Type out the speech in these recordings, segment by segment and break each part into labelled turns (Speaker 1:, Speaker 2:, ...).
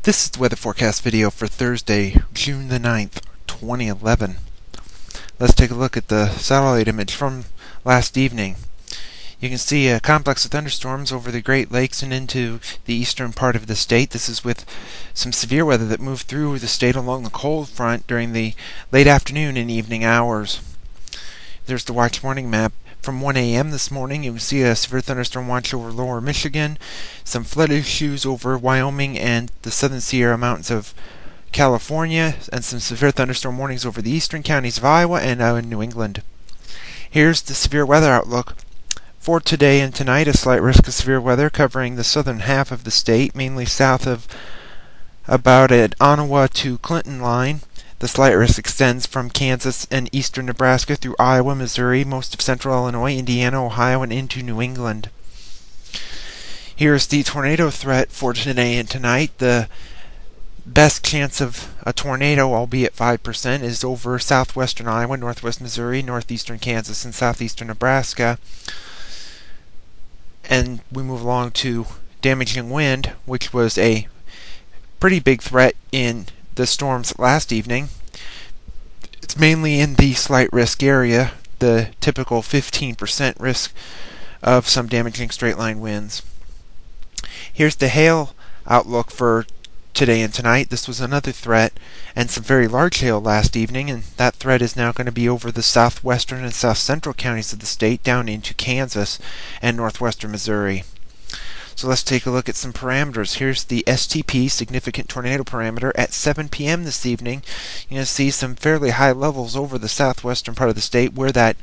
Speaker 1: This is the weather forecast video for Thursday, June the 9th, 2011. Let's take a look at the satellite image from last evening. You can see a complex of thunderstorms over the Great Lakes and into the eastern part of the state. This is with some severe weather that moved through the state along the cold front during the late afternoon and evening hours. There's the watch warning map. From 1 a.m. this morning, you can see a severe thunderstorm watch over lower Michigan, some flood issues over Wyoming and the southern Sierra Mountains of California, and some severe thunderstorm warnings over the eastern counties of Iowa and in New England. Here's the severe weather outlook. For today and tonight, a slight risk of severe weather covering the southern half of the state, mainly south of about at Ottawa to Clinton line. The slight risk extends from Kansas and eastern Nebraska through Iowa, Missouri, most of central Illinois, Indiana, Ohio, and into New England. Here's the tornado threat for today and tonight. The best chance of a tornado, albeit 5%, is over southwestern Iowa, northwest Missouri, northeastern Kansas, and southeastern Nebraska. And we move along to damaging wind, which was a pretty big threat in the storms last evening. It's mainly in the slight risk area, the typical 15% risk of some damaging straight line winds. Here's the hail outlook for today and tonight. This was another threat and some very large hail last evening, and that threat is now going to be over the southwestern and south central counties of the state down into Kansas and northwestern Missouri. So let's take a look at some parameters. Here's the STP, significant tornado parameter, at 7 p.m. this evening. You're going to see some fairly high levels over the southwestern part of the state where that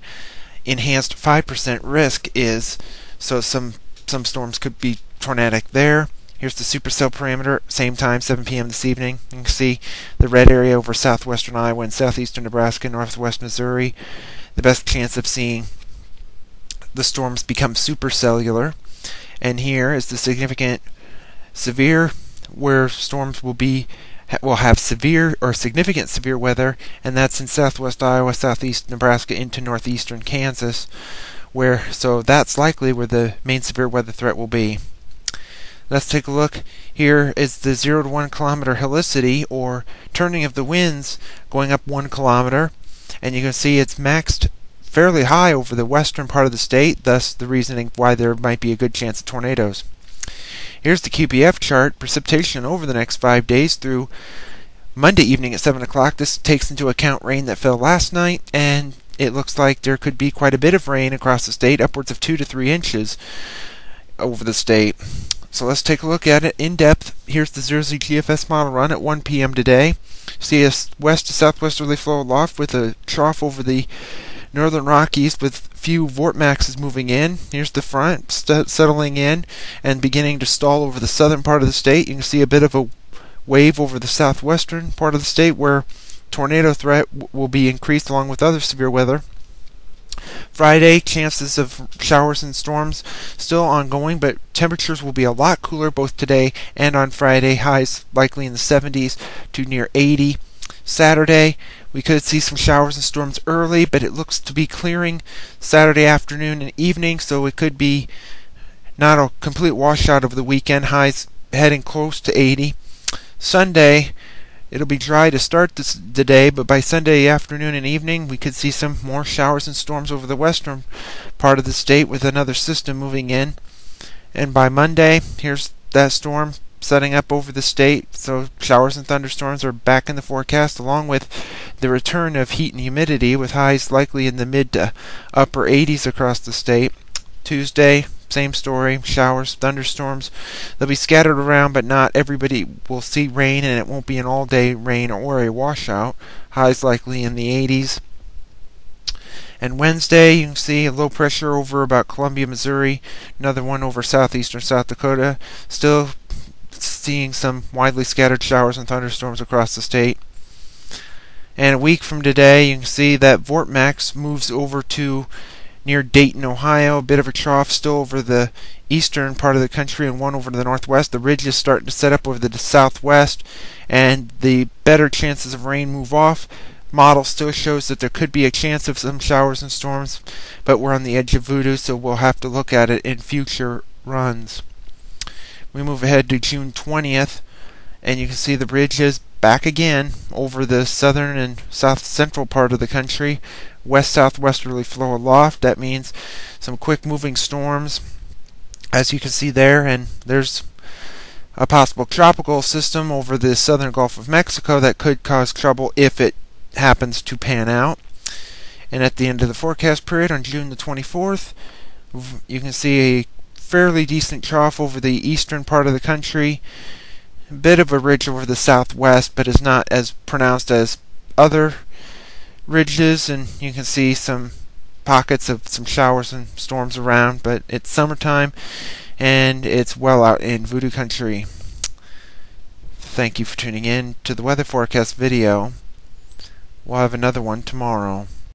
Speaker 1: enhanced 5% risk is. So some storms could be tornadic there. Here's the supercell parameter, same time, 7 p.m. this evening. You can see the red area over southwestern Iowa and southeastern Nebraska, northwest Missouri. The best chance of seeing the storms become supercellular. And here is the significant severe, where storms will have severe or significant severe weather, and that's in southwest Iowa, southeast Nebraska, into northeastern Kansas, so that's likely where the main severe weather threat will be. Let's take a look. Here is the 0 to 1 kilometer helicity, or turning of the winds, going up 1 kilometer, and you can see it's maxed fairly high over the western part of the state, thus the reasoning why there might be a good chance of tornadoes. Here's the QPF chart, precipitation over the next 5 days through Monday evening at 7 o'clock. This takes into account rain that fell last night, and it looks like there could be quite a bit of rain across the state, upwards of 2 to 3 inches over the state. So let's take a look at it in depth. Here's the 0Z GFS model run at 1 p.m. today. See a west to southwesterly flow aloft with a trough over the northern Rockies with few vortexes moving in. Here's the front settling in and beginning to stall over the southern part of the state. You can see a bit of a wave over the southwestern part of the state where tornado threat will be increased along with other severe weather. Friday, chances of showers and storms still ongoing, but temperatures will be a lot cooler both today and on Friday. Highs likely in the 70s to near 80. Saturday, we could see some showers and storms early, but it looks to be clearing Saturday afternoon and evening, so it could be not a complete washout over the weekend. Highs heading close to 80. Sunday, it'll be dry to start the day, but by Sunday afternoon and evening, we could see some more showers and storms over the western part of the state with another system moving in. And by Monday, here's that storm setting up over the state, so showers and thunderstorms are back in the forecast, along with the return of heat and humidity, with highs likely in the mid to upper 80s across the state. Tuesday, same story, showers, thunderstorms. They'll be scattered around, but not everybody will see rain, and it won't be an all-day rain or a washout. Highs likely in the 80s. And Wednesday, you can see a low pressure over about Columbia, Missouri, another one over southeastern South Dakota. Still seeing some widely scattered showers and thunderstorms across the state. And a week from today, you can see that vortex moves over to near Dayton, Ohio. A bit of a trough still over the eastern part of the country and one over to the northwest. The ridge is starting to set up over the southwest, and the better chances of rain move off. Model still shows that there could be a chance of some showers and storms, but we're on the edge of voodoo, so we'll have to look at it in future runs. We move ahead to June 20th. and you can see the ridge is back again over the southern and south central part of the country. West-southwesterly flow aloft. That means some quick moving storms, as you can see there, and there's a possible tropical system over the southern Gulf of Mexico that could cause trouble if it happens to pan out. And at the end of the forecast period on June the 24th, you can see a fairly decent trough over the eastern part of the country. A bit of a ridge over the southwest, but is not as pronounced as other ridges, and you can see some pockets of some showers and storms around, but it's summertime and it's well out in voodoo country. Thank you for tuning in to the weather forecast video. We'll have another one tomorrow.